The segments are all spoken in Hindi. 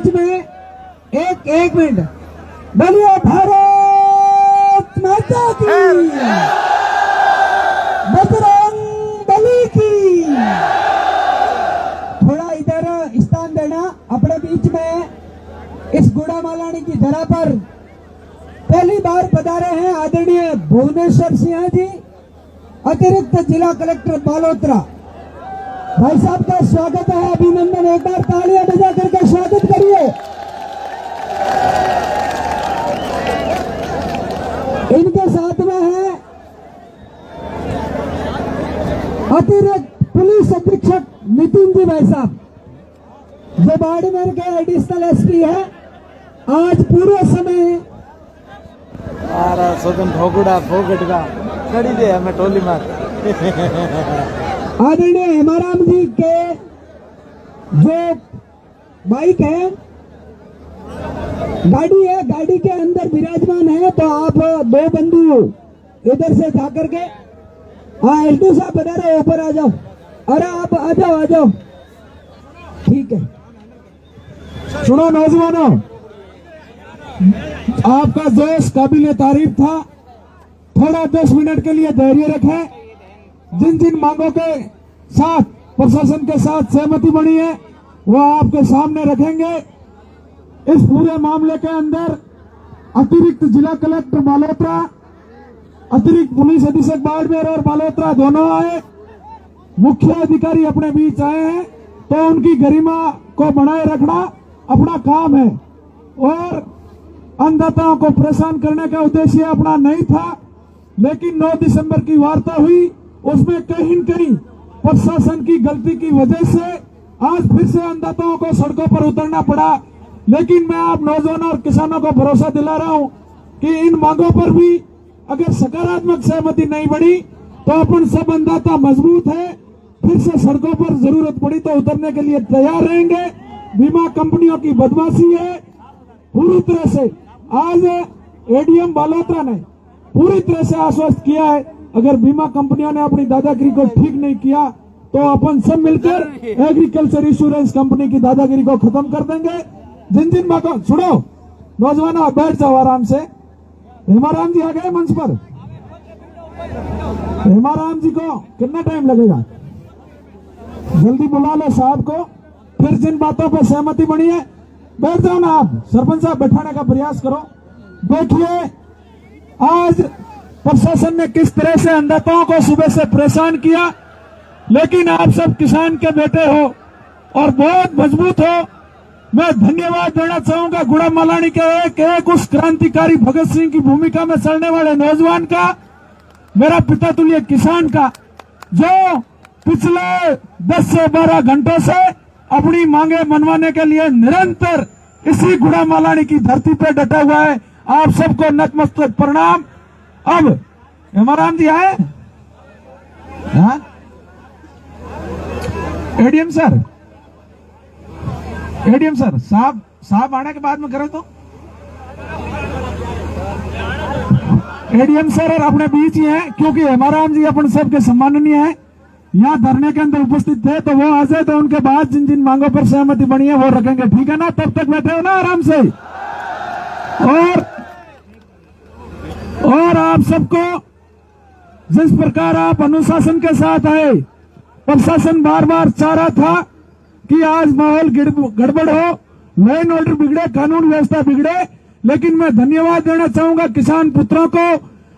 बीच में एक मिनट, बोलिए भारत माता की, बजरंग बली की। थोड़ा इधर स्थान देना। अपने बीच में इस गुड़ामालानी की धरा पर पहली बार पधारे हैं आदरणीय भुवनेश्वर सिंह जी, अतिरिक्त जिला कलेक्टर बालोतरा। भाई साहब का स्वागत है, अभिनंदन। एक बार तालियां बजा करके स्वागत करिए। इनके साथ में है अतिरिक्त पुलिस अधीक्षक नितिन जी भाई साहब, जो बाड़मेर के एडिशनल एसपी है। आज पूरे समय स्वतन भोगुड़ा भोगटगा खड़ी दे हमें टोली मार। आदरणीय हेमाराम जी के जो बाइक है, गाड़ी है, गाड़ी के अंदर विराजमान है। तो आप दो बंधु इधर से जाकर के, हाँ एलटू साहब बता रहे ऊपर आ जाओ। अरे आप आ जाओ। ठीक है। सुनो नौजवानों, आपका जोश काबिल तारीफ था। थोड़ा 10 मिनट के लिए धैर्य रखें। जिन जिन मांगों के साथ प्रशासन के साथ सहमति बनी है वो आपके सामने रखेंगे। इस पूरे मामले के अंदर अतिरिक्त जिला कलेक्टर बालोतरा, अतिरिक्त पुलिस अधीक्षक बाड़मेर और बालोतरा दोनों आए, मुख्य अधिकारी अपने बीच आए हैं। तो उनकी गरिमा को बनाए रखना अपना काम है और अन्नदाताओं को परेशान करने का उद्देश्य अपना नहीं था। लेकिन 9 दिसंबर की वार्ता हुई, उसमें कहीं न कहीं प्रशासन की गलती की वजह से आज फिर से अन्नदाताओं को सड़कों पर उतरना पड़ा। लेकिन मैं आप नौजवानों और किसानों को भरोसा दिला रहा हूं कि इन मांगों पर भी अगर सकारात्मक सहमति नहीं बढ़ी तो अपन सब अन्नदाता मजबूत है, फिर से सड़कों पर जरूरत पड़ी तो उतरने के लिए तैयार रहेंगे। बीमा कंपनियों की बदमाशी है पूरी तरह से। आज एडीएम बालोतरा ने पूरी तरह से आश्वस्त किया है, अगर बीमा कंपनियों ने अपनी दादागिरी को ठीक नहीं किया तो अपन सब मिलकर एग्रीकल्चर इंश्योरेंस कंपनी की दादागिरी को खत्म कर देंगे। जिन जिन बातों, सुनो नौजवानों, बैठ जाओ आराम से। हेमाराम जी आ गए मंच पर। हेमाराम जी को कितना टाइम लगेगा? जल्दी बुला लो साहब को। फिर जिन बातों पर सहमति बनी है बैठ जाओ ना आप। सरपंच साहब बैठाने का प्रयास करो। देखिए आज प्रशासन ने किस तरह से अन्नदाताओं को सुबह से परेशान किया, लेकिन आप सब किसान के बेटे हो और बहुत मजबूत हो। मैं धन्यवाद देना चाहूंगा गुड़ामालानी के एक उस क्रांतिकारी भगत सिंह की भूमिका में चलने वाले नौजवान का, मेरा पिता तुल्य किसान का, जो पिछले 10 से 12 घंटों से अपनी मांगे मनवाने के लिए निरंतर इसी गुड़ामालानी की धरती पर डटा हुआ है। आप सबको नतमस्तक प्रणाम। अब हेमाराम जी आए, हाँ एडीएम सर साहब आने के बाद में करें तो एडीएम सर और अपने बीच ही हैं, क्योंकि हेमाराम जी अपन सबके सम्माननीय हैं, यहाँ धरने के अंदर उपस्थित थे। तो वो आ जाए तो उनके बाद जिन जिन मांगों पर सहमति बनी है वो रखेंगे, ठीक है ना? तब तक बैठे हो ना आराम से। और आप सबको जिस प्रकार आप अनुशासन के साथ आए, प्रशासन बार बार चाह रहा था कि आज माहौल गड़बड़ हो, लॉ एंड ऑर्डर बिगड़े, कानून व्यवस्था बिगड़े, लेकिन मैं धन्यवाद देना चाहूंगा किसान पुत्रों को,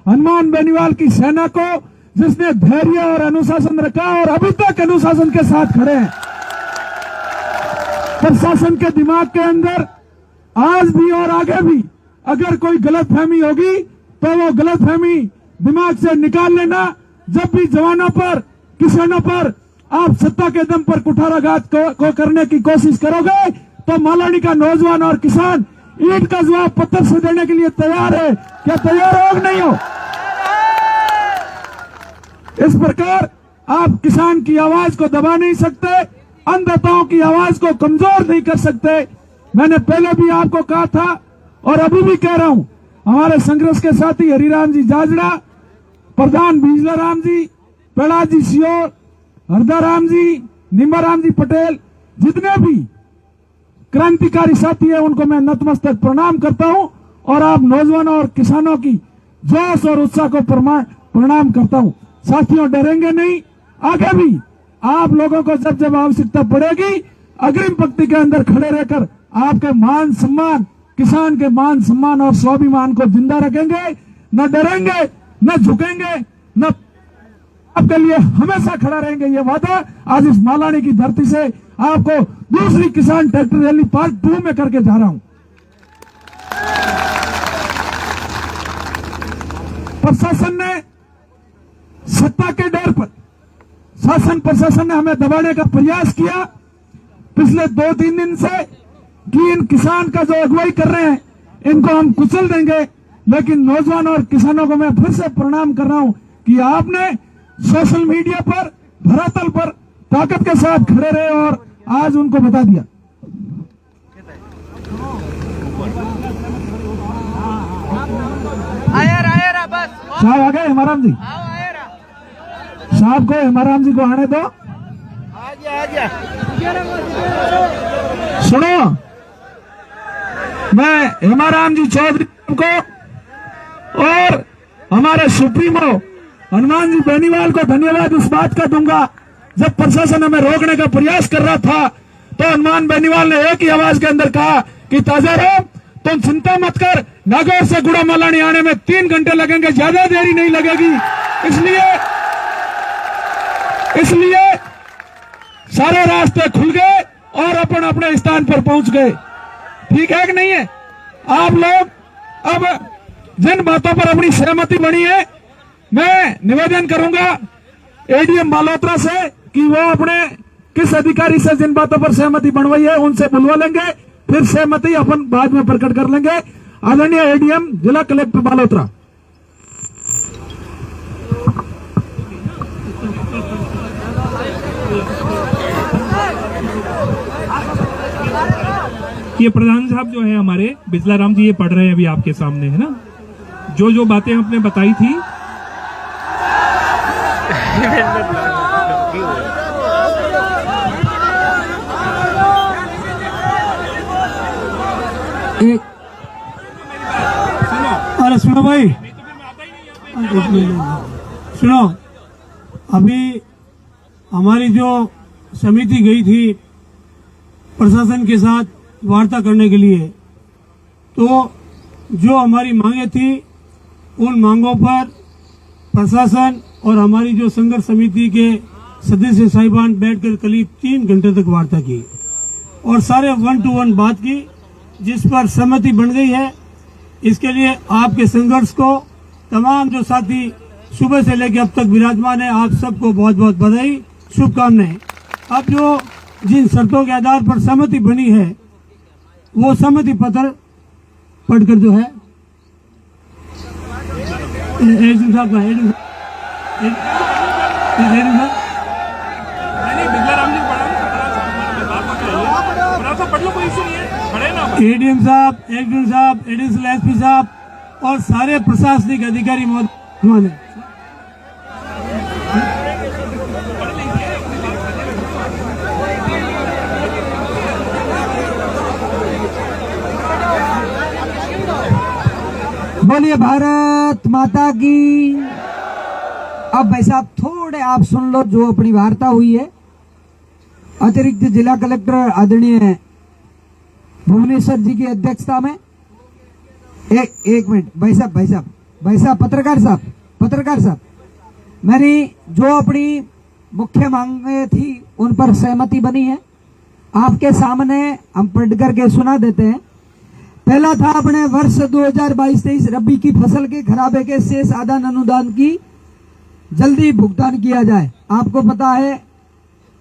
हनुमान बेनीवाल की सेना को, जिसने धैर्य और अनुशासन रखा और अभी तक अनुशासन के साथ खड़े हैं। प्रशासन के दिमाग के अंदर आज भी और आगे भी अगर कोई गलतफहमी होगी तो वो गलतफहमी दिमाग से निकाल लेना। जब भी जवानों पर, किसानों पर आप सत्ता के दम पर कुठाराघात को करने की कोशिश करोगे तो मालानी का नौजवान और किसान ईंट का जवाब पत्थर से देने के लिए तैयार है। क्या तैयार हो नहीं हो? इस प्रकार आप किसान की आवाज को दबा नहीं सकते, अन्नदाताओं की आवाज को कमजोर नहीं कर सकते। मैंने पहले भी आपको कहा था और अभी भी कह रहा हूं, हमारे संघर्ष के साथी हरिराम जी जाजड़ा, प्रधान बिजला राम जी, प्रहलाद जी सियोर, हरदाराम जी, निम्बाराम जी पटेल, जितने भी क्रांतिकारी साथी है उनको मैं नतमस्तक प्रणाम करता हूं और आप नौजवानों और किसानों की जोश और उत्साह को प्रणाम करता हूं। साथियों, डरेंगे नहीं, आगे भी आप लोगों को जब जब आवश्यकता पड़ेगी अग्रिम पंक्ति के अंदर खड़े रहकर आपके मान सम्मान, किसान के मान सम्मान और स्वाभिमान को जिंदा रखेंगे। न डरेंगे, न झुकेंगे, न आपके लिए हमेशा खड़ा रहेंगे। ये वादा आज इस मालानी की धरती से आपको दूसरी किसान ट्रैक्टर रैली पार्ट 2 में करके जा रहा हूं। प्रशासन ने सत्ता के डर पर शासन प्रशासन ने हमें दबाने का प्रयास किया पिछले 2-3 दिन से कि इन किसान का जो अगुवाई कर रहे हैं इनको हम कुचल देंगे। लेकिन नौजवान और किसानों को मैं फिर से प्रणाम कर रहा हूं कि आपने सोशल मीडिया पर, धरातल पर ताकत के साथ खड़े रहे और आज उनको बता दिया। साहब आ गए हेमाराम जी, साहब को हेमाराम जी को आने दो। सुनो, मैं हेमाराम जी चौधरी को और हमारे सुप्रीमो हनुमान जी बेनीवाल को धन्यवाद इस बात का दूंगा, जब प्रशासन हमें रोकने का प्रयास कर रहा था तो हनुमान बेनीवाल ने एक ही आवाज के अंदर कहा कि ताजाराम तुम चिंता मत कर, नागौर से गुड़ा मलानी आने में 3 घंटे लगेंगे, ज्यादा देरी नहीं लगेगी। इसलिए सारे रास्ते खुल गए और अपन अपने स्थान पर पहुंच गए। ठीक है कि नहीं है? आप लोग अब जिन बातों पर अपनी सहमति बनी है, मैं निवेदन करूंगा एडीएम बालोतरा से कि वो अपने किस अधिकारी से जिन बातों पर सहमति बनवाई है उनसे बुलवा लेंगे, फिर सहमति अपन बाद में प्रकट कर लेंगे। आदरणीय एडीएम जिला कलेक्टर बालोतरा। ये प्रधान साहब जो है हमारे बिजला राम जी, ये पढ़ रहे हैं अभी आपके सामने, है ना, जो जो बातें आपने बताई थी। अरे सुनो भाई, सुनो, अभी हमारी जो समिति गई थी प्रशासन के साथ वार्ता करने के लिए, तो जो हमारी मांगे थी उन मांगों पर प्रशासन और हमारी जो संघर्ष समिति के सदस्य साहिबान बैठकर करीब 3 घंटे तक वार्ता की और सारे 1 to 1 बात की, जिस पर सहमति बन गई है। इसके लिए आपके संघर्ष को तमाम जो साथी सुबह से लेकर अब तक विराजमान है, आप सबको बहुत बहुत बधाई, शुभकामनाएं। अब जो जिन शर्तों के आधार पर सहमति बनी है वो सहमति पत्र पढ़कर जो है एडम साहब का एडीएम साहब, एडम साहब, एडिशनल एसपी साहब और सारे प्रशासनिक अधिकारी मौजूद हैं। बोलिए भारत माता की। अब भाई साहब थोड़े आप सुन लो जो अपनी वार्ता हुई है। अतिरिक्त जिला कलेक्टर आदरणीय भुवनेश्वर जी की अध्यक्षता में एक मिनट भाई साहब पत्रकार साहब, मेरी जो अपनी मुख्य मांगे थी उन पर सहमति बनी है, आपके सामने हम पढ़ करके सुना देते हैं। पहला था अपने वर्ष 2022-23 रबी की फसल के खराबे के शेष आदान अनुदान की जल्दी भुगतान किया जाए। आपको पता है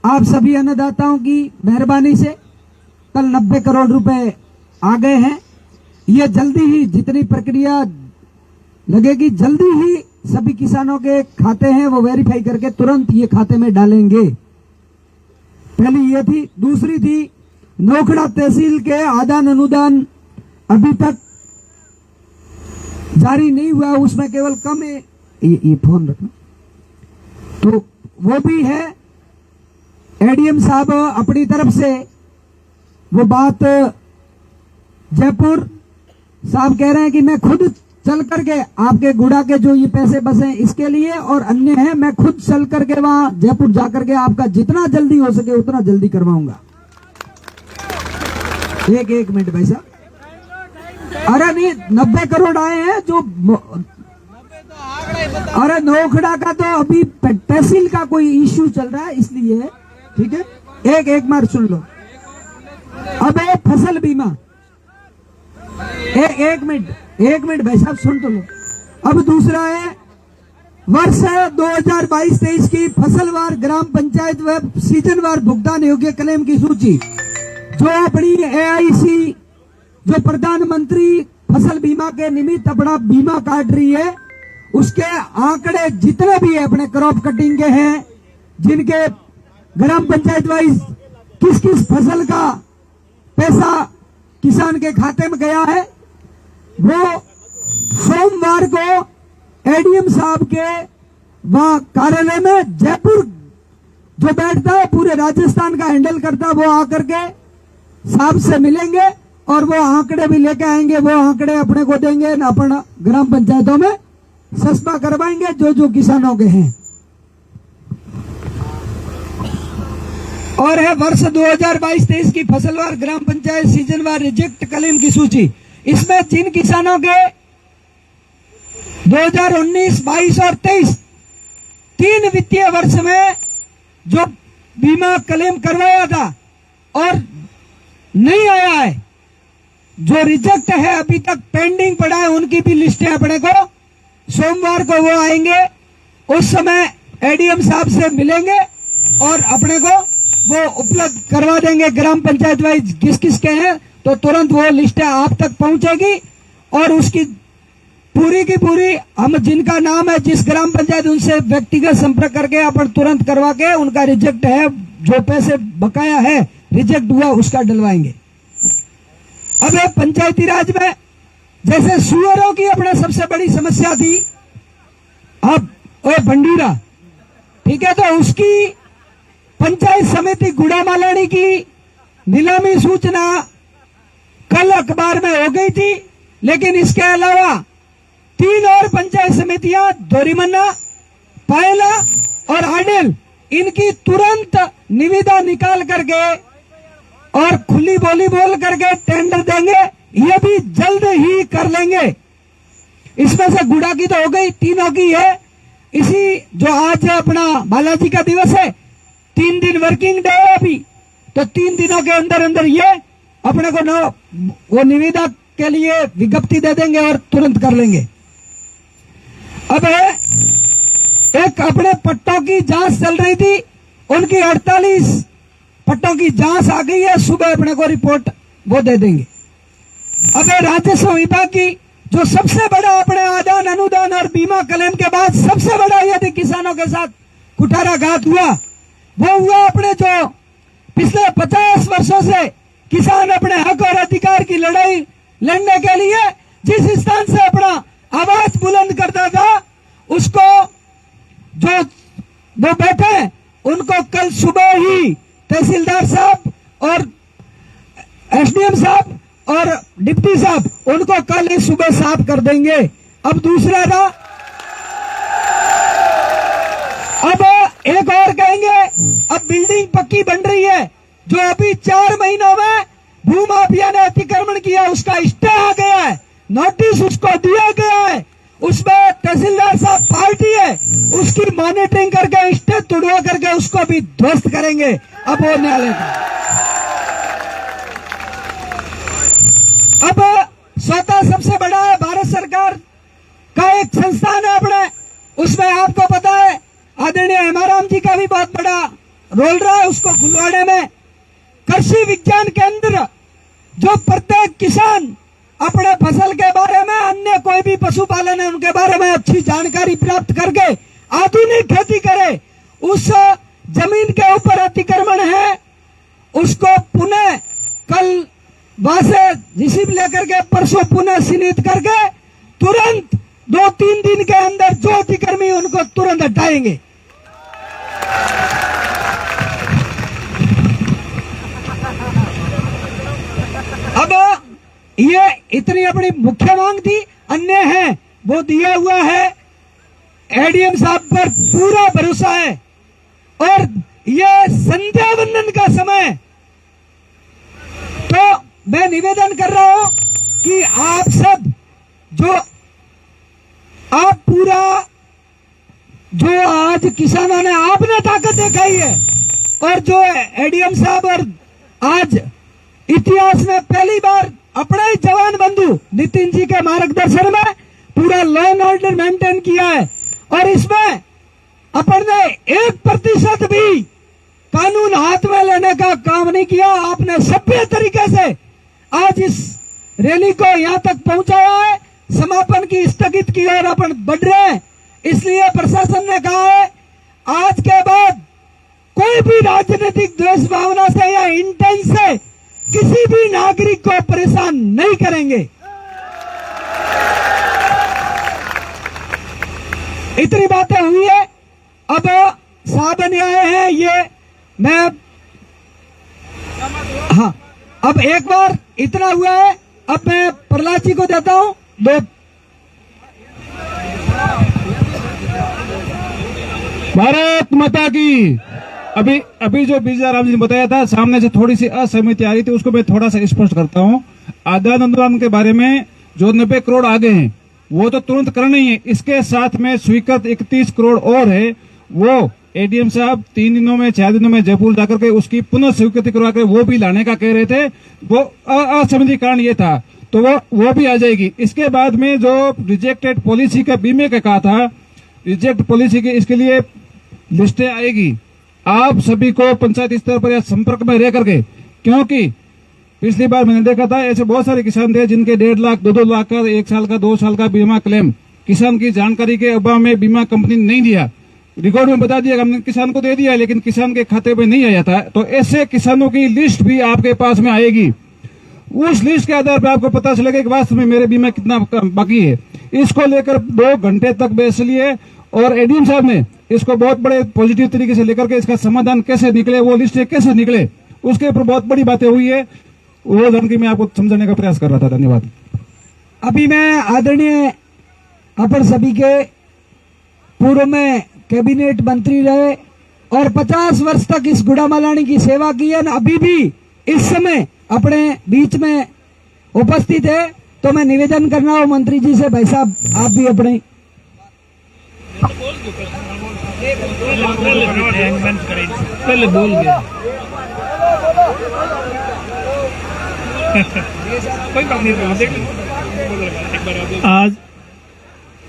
आप सभी अन्नदाताओं की मेहरबानी से कल 90 करोड़ रुपए आ गए हैं। ये जल्दी ही जितनी प्रक्रिया लगेगी जल्दी ही सभी किसानों के खाते हैं वो वेरीफाई करके तुरंत ये खाते में डालेंगे। पहली ये थी। दूसरी थी नोखड़ा तहसील के आदान अनुदान अभी तक जारी नहीं हुआ, उसमें केवल कम है, ये फोन रखना, तो वो भी है। एडीएम साहब अपनी तरफ से वो बात जयपुर साहब कह रहे हैं कि मैं खुद चल करके आपके गुड़ा के जो ये पैसे बसे इसके लिए और अन्य हैं, मैं खुद चल करके वहां जयपुर जाकर के आपका जितना जल्दी हो सके उतना जल्दी करवाऊंगा। एक मिनट भाई साहब, अरे नहीं 90 करोड़ आए हैं जो, अरे नौखड़ा का तो अभी तहसील का कोई इश्यू चल रहा है इसलिए, ठीक है। एक मार सुन लो। अब है फसल बीमा, एक मिनट भाई साहब सुन तो लो। अब दूसरा है वर्ष 2022-23 की फसलवार ग्राम पंचायत व सीजनवार भुगतान योग्य क्लेम की सूची जो अपनी AIC जो प्रधानमंत्री फसल बीमा के निमित्त अपना बीमा काट रही है, उसके आंकड़े जितने भी है अपने क्रॉप कटिंग के हैं, जिनके ग्राम पंचायत वाइज किस किस फसल का पैसा किसान के खाते में गया है, वो सोमवार को ADM साहब के वहां कार्यालय में जयपुर जो बैठता है पूरे राजस्थान का हैंडल करता है, वो आकर के साहब से मिलेंगे और वो आंकड़े भी लेके आएंगे। वो आंकड़े अपने को देंगे ना, अपना ग्राम पंचायतों में सस्ता करवाएंगे जो जो किसानों के हैं। और है वर्ष 2022-23 की फसलवार ग्राम पंचायत सीजनवार रिजेक्ट क्लेम की सूची। इसमें जिन किसानों के 2019, 22 और 23 तीन वित्तीय वर्ष में जो बीमा क्लेम करवाया था और नहीं आया है, जो रिजेक्ट है अभी तक पेंडिंग पड़ा है, उनकी भी लिस्टें अपने को सोमवार को वो आएंगे, उस समय ADM साहब से मिलेंगे और अपने को वो उपलब्ध करवा देंगे ग्राम पंचायत वाइज किस किस के हैं, तो तुरंत वो लिस्टें आप तक पहुंचेगी और उसकी पूरी की पूरी हम जिनका नाम है जिस ग्राम पंचायत उनसे व्यक्तिगत संपर्क करके अपन तुरंत करवा के उनका रिजेक्ट है, जो पैसे बकाया है रिजेक्ट हुआ उसका डलवाएंगे। अब पंचायती राज में जैसे सुअरों की अपने सबसे बड़ी समस्या थी, अब बंडीरा, ठीक है, तो उसकी पंचायत समिति गुड़ामालानी की नीलामी सूचना कल अखबार में हो गई थी, लेकिन इसके अलावा 3 और पंचायत समितियां दोरीमन्ना, पायला और आडेल, इनकी तुरंत निविदा निकाल करके और खुली बोली बोल करके टेंडर देंगे, ये भी जल्द ही कर लेंगे। इसमें से गुड़ा की तो हो गई, तीनों की है। इसी जो आज अपना बालाजी का दिवस है, 3 दिन वर्किंग डे है अभी, तो 3 दिनों के अंदर अंदर ये अपने को वो निविदा के लिए विज्ञप्ति दे देंगे और तुरंत कर लेंगे। अब है एक अपने पट्टों की जांच चल रही थी, उनकी 48 पट्टों की जांच आ गई है, सुबह अपने को रिपोर्ट वो दे देंगे। अब राजस्व विभाग की जो सबसे बड़ा अपने आदान अनुदान और बीमा क्लेम के बाद सबसे बड़ा यदि किसानों के साथ कुठाराघात हुआ, वो हुआ अपने जो पिछले 50 वर्षों से किसान अपने हक और अधिकार की लड़ाई लड़ने के लिए जिस स्थान से अपना आवाज बुलंद करता था, उसको जो वो बैठे उनको कल सुबह ही तहसीलदार साहब और SDM साहब और डिप्टी साहब उनको कल ही सुबह साफ कर देंगे। अब दूसरा रहा, अब एक और कहेंगे, अब बिल्डिंग पक्की बन रही है, जो अभी 4 महीनों में भूमाफिया ने अतिक्रमण किया उसका स्टे आ गया है, नोटिस उसको दिया गया है, उसमें तहसीलदार साहब पार्टी है, उसकी मॉनिटरिंग करके स्टे तोड़वा करके उसको भी ध्वस्त करेंगे। अब वो न्यायालय का अब स्वतः सबसे बड़ा है भारत सरकार का एक संस्थान है अपने, उसमें आपको पता है आदरणीय हेमाराम जी का भी बहुत बड़ा रोल रहा है, उसको खुलवाने में कृषि विज्ञान केंद्र, जो प्रत्येक किसान अपने फसल के बारे में अन्य कोई भी पशुपालन है उनके बारे में अच्छी जानकारी प्राप्त करके आधुनिक खेती करे, उस जमीन के ऊपर अतिक्रमण है उसको पुनः कल वहां से रिसीव लेकर के परसों पुनः चिन्हित करके तुरंत 2-3 दिन के अंदर जो अतिक्रमी उनको तुरंत हटाएंगे। ये इतनी अपनी मुख्य मांग थी। अन्य है वो दिया हुआ है, एडीएम साहब पर पूरा भरोसा है। और ये संध्या वंदन का समय, तो मैं निवेदन कर रहा हूं कि आप सब जो आप पूरा जो आज किसानों ने आपने ताकत दिखाई है, और जो एडीएम साहब और आज इतिहास में पहली बार अपने ही जवान बंधु नितिन जी के मार्गदर्शन में पूरा लॉ एंड ऑर्डर मेंटेन किया है। और इसमें अपन ने 1% भी कानून हाथ में लेने का काम नहीं किया। आपने सभ्य तरीके से आज इस रैली को यहां तक पहुंचाया है। समापन की स्थगित की ओर अपन बढ़ रहे हैं। इसलिए प्रशासन ने कहा है आज के बाद कोई भी राजनीतिक द्वेष भावना से या इंटेंस से किसी भी नागरिक को परेशान नहीं करेंगे। इतनी बातें हुई है। अब साहब आए हैं, ये मैं हाँ, अब एक बार इतना हुआ है। अब मैं प्रहलाद जी को देता हूं दो। भारत माता की। अभी जो बिजला राम जी ने बताया था, सामने से थोड़ी सी असहमति आ रही थी, उसको मैं थोड़ा सा स्पष्ट करता हूं। आदान अनुदान के बारे में जो 90 करोड़ आ गए हैं वो तो तुरंत करना ही है। इसके साथ में स्वीकृत 31 करोड़ और है, वो एडीएम साहब 3 दिनों में 4 दिनों में जयपुर जाकर के उसकी पुनः स्वीकृति करवा कर वो भी लाने का कह रहे थे। वो असहमति कारण ये था, तो वो भी आ जाएगी। इसके बाद में जो रिजेक्टेड पॉलिसी का बीमे का कहा था, रिजेक्ट पॉलिसी के इसके लिए लिस्टें आएगी। आप सभी को पंचायत स्तर पर या संपर्क में रह करके, क्योंकि पिछली बार मैंने देखा था ऐसे बहुत सारे किसान थे जिनके 1.5 लाख 2-2 लाख का 1 साल का 2 साल का बीमा क्लेम किसान की जानकारी के अभाव में बीमा कंपनी ने नहीं दिया। रिकॉर्ड में बता दिया, हमने किसान को दे दिया लेकिन किसान के खाते में नहीं आया था। तो ऐसे किसानों की लिस्ट भी आपके पास में आएगी। उस लिस्ट के आधार पर आपको पता चलेगा कि वास्तव में मेरे बीमा कितना बाकी है। इसको लेकर 2 घंटे तक बहस लिए और एडीएम साहब ने इसको बहुत बड़े पॉजिटिव तरीके से लेकर के इसका समाधान कैसे निकले, वो लिस्ट कैसे निकले, उसके ऊपर बहुत बड़ी बातें हुई है। वो जानकारी मैं आपको समझाने का प्रयास कर रहा था। धन्यवाद। अभी मैं आदरणीय अपन सभी के पूर्व में कैबिनेट मंत्री रहे और 50 वर्ष तक इस गुड़ामालानी की सेवा की है, अभी भी इस समय अपने बीच में उपस्थित है। तो मैं निवेदन करना हूं मंत्री जी से, भाई साहब आप भी अपने पहले बोल गया। कोई बात नहीं,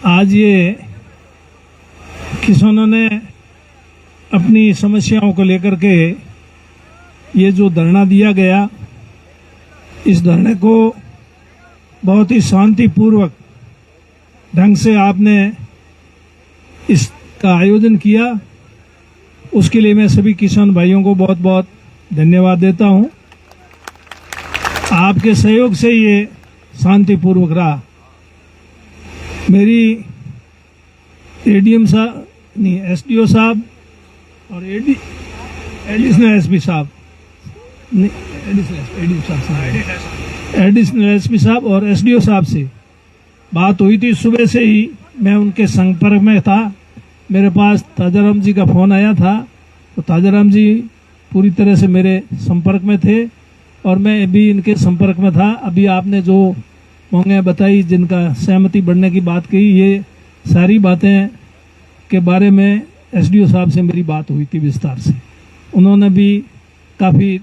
आज ये किसानों ने अपनी समस्याओं को लेकर के ये जो धरना दिया गया, इस धरने को बहुत ही शांतिपूर्वक ढंग से आपने इसका आयोजन किया, उसके लिए मैं सभी किसान भाइयों को बहुत बहुत धन्यवाद देता हूं। आपके सहयोग से ये शांतिपूर्वक रहा। मेरी एडीएम साहब नहीं, एसडीओ साहब और एडिशनल एसपी साहब नहीं, एडिशनल एसपी साहब और एसडीओ साहब से बात हुई थी। सुबह से ही मैं उनके संपर्क में था। मेरे पास ताजाराम जी का फोन आया था, तो ताजाराम जी पूरी तरह से मेरे संपर्क में थे और मैं भी इनके संपर्क में था। अभी आपने जो मांगें बताई, जिनका सहमति बढ़ने की बात कही, ये सारी बातें के बारे में एसडीओ साहब से मेरी बात हुई थी विस्तार से। उन्होंने भी काफ़ी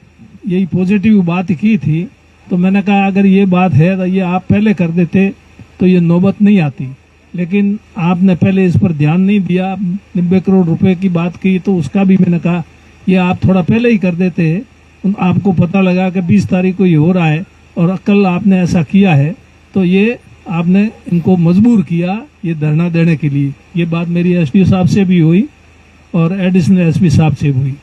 यही पॉजिटिव बात की थी। तो मैंने कहा अगर ये बात है तो ये आप पहले कर देते तो ये नौबत नहीं आती, लेकिन आपने पहले इस पर ध्यान नहीं दिया। 90 करोड़ रुपए की बात की तो उसका भी मैंने कहा ये आप थोड़ा पहले ही कर देते। आपको पता लगा कि 20 तारीख को ये हो रहा है और कल आपने ऐसा किया है, तो ये आपने इनको मजबूर किया ये धरना देने के लिए। ये बात मेरी एसडीओ साहब से भी हुई और एडिशनल एसपी साहब से भी हुई।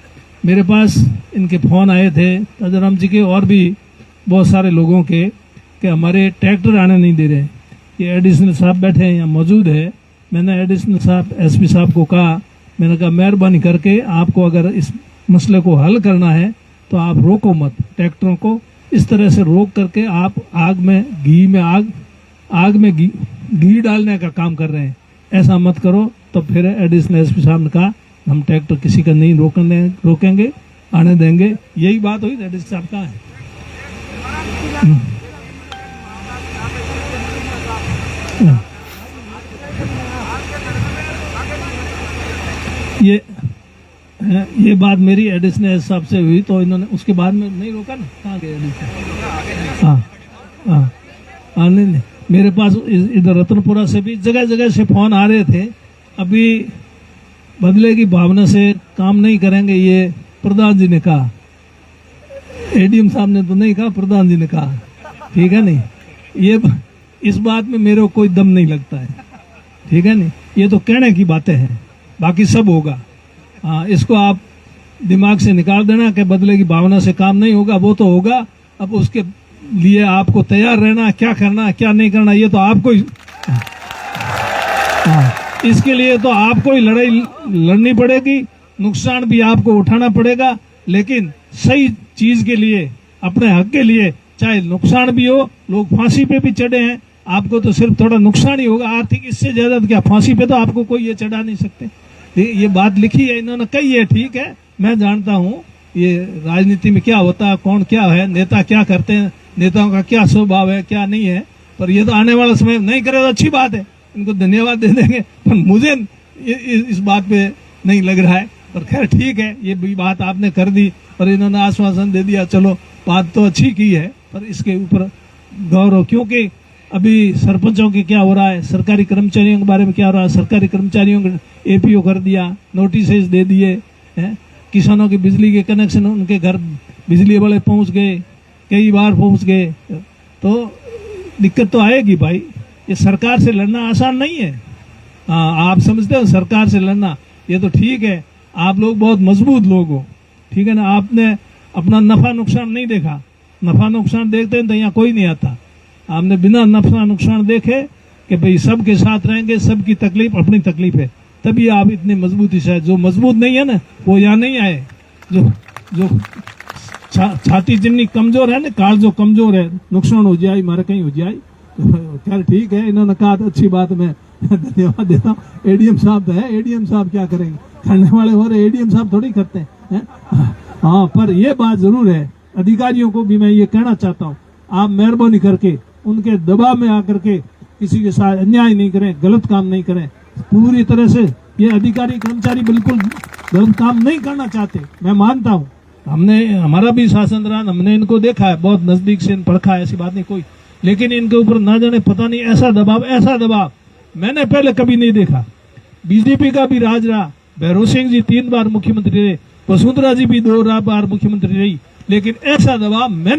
मेरे पास इनके फ़ोन आए थे ताजाराम जी के और भी बहुत सारे लोगों के कि हमारे ट्रैक्टर आने नहीं दे रहे। ये एडिशनल साहब बैठे हैं, यहाँ मौजूद है। मैंने एडिशनल साहब एसपी साहब को कहा, मैंने कहा मेहरबानी करके आपको अगर इस मसले को हल करना है तो आप रोको मत ट्रैक्टरों को, इस तरह से रोक करके आप आग में घी डालने का काम कर रहे हैं। ऐसा मत करो। तो फिर एडिशनल एसपी साहब ने कहा हम ट्रैक्टर किसी का नहीं रोकेंगे, आने देंगे। यही बात हुई। एडिशनल साहब कहाँ है? ये बात मेरी एडिशनल साहब से हुई तो इन्होंने उसके बाद में नहीं रोका ना। कहाँ गए एडिशनल? हाँ नहीं मेरे पास इधर रतनपुरा से भी जगह जगह से फोन आ रहे थे। अभी बदले की भावना से काम नहीं करेंगे, ये प्रधान जी ने कहा। एडीएम साहब ने तो नहीं कहा, प्रधान जी ने कहा। ठीक है नहीं, ये इस बात में मेरे को कोई दम नहीं लगता है। ठीक है नहीं, ये तो कहने की बातें हैं, बाकी सब होगा। हाँ, इसको आप दिमाग से निकाल देना कि बदले की भावना से काम नहीं होगा। वो तो होगा। अब उसके लिए आपको तैयार रहना, क्या करना क्या नहीं करना ये तो आपको ही, इसके लिए तो आपको ही लड़ाई लड़नी पड़ेगी। नुकसान भी आपको उठाना पड़ेगा, लेकिन सही चीज के लिए, अपने हक के लिए, चाहे नुकसान भी हो। लोग फांसी पे भी चढ़े हैं, आपको तो सिर्फ थोड़ा नुकसान ही होगा आर्थिक, इससे ज्यादा क्या। फांसी पे तो आपको कोई ये चढ़ा नहीं सकते। ये बात लिखी है, इन्होंने कही है। ठीक है, मैं जानता हूँ ये राजनीति में क्या होता है, कौन क्या है, नेता क्या करते हैं, नेताओं का क्या स्वभाव है, क्या नहीं है। पर ये तो आने वाला समय नहीं करे तो अच्छी बात है, इनको धन्यवाद दे देंगे। पर मुझे इस बात पे नहीं लग रहा है। पर खैर ठीक है, ये भी बात आपने कर दी और इन्होंने आश्वासन दे दिया। चलो बात तो अच्छी की है, पर इसके ऊपर गौर हो। क्योंकि अभी सरपंचों के क्या हो रहा है, सरकारी कर्मचारियों के बारे में क्या हो रहा है। सरकारी कर्मचारियों को एपीओ कर दिया, नोटिस दे दिए हैं। किसानों के बिजली के कनेक्शन उनके घर बिजली वाले पहुंच गए, कई बार पहुंच गए। तो दिक्कत तो आएगी भाई। ये सरकार से लड़ना आसान नहीं है। आप समझते हो सरकार से लड़ना, ये तो ठीक है, आप लोग बहुत मजबूत लोग हो। ठीक है ना, आपने अपना नफा नुकसान नहीं देखा। नफा नुकसान देखते हैं तो यहाँ कोई नहीं आता। आपने बिना नफा नुकसान देखे कि भाई सबके साथ रहेंगे, सबकी तकलीफ अपनी तकलीफ है, तभी आप इतनी मजबूती से। जो मजबूत नहीं है ना, वो यहाँ नहीं आए। जो छाती जितनी कमजोर है ना, काल जो कमजोर है, नुकसान हो जाए मारे कहीं हो जाए। खैर ठीक है, इन्होंने कहा तो अच्छी बात, मैं धन्यवाद देता हूँ। एडीएम साहब तो है, एडीएम साहब क्या करेंगे, करने वाले हो रहे, एडीएम साहब थोड़ी करते हैं। हाँ, पर ये बात जरूर है, अधिकारियों को भी मैं ये कहना चाहता हूँ, आप मेहरबानी करके उनके दबाव में आकर के किसी के साथ अन्याय नहीं करें, गलत काम नहीं करें। पूरी तरह से ये अधिकारी कर्मचारी बिल्कुल गलत काम नहीं करना चाहते, मैं मानता हूँ। हमारा भी शासन रहा, हमने इनको देखा है, बहुत नजदीक से परखा है, ऐसी बात नहीं कोई। लेकिन इनके ऊपर ना जाने पता नहीं ऐसा दबाव मैंने पहले कभी नहीं देखा। बीजेपी का भी राज रहा, भैरव सिंह जी 3 बार मुख्यमंत्री रहे, वसुंधरा जी भी 2 बार मुख्यमंत्री रही, लेकिन ऐसा दबाव मैंने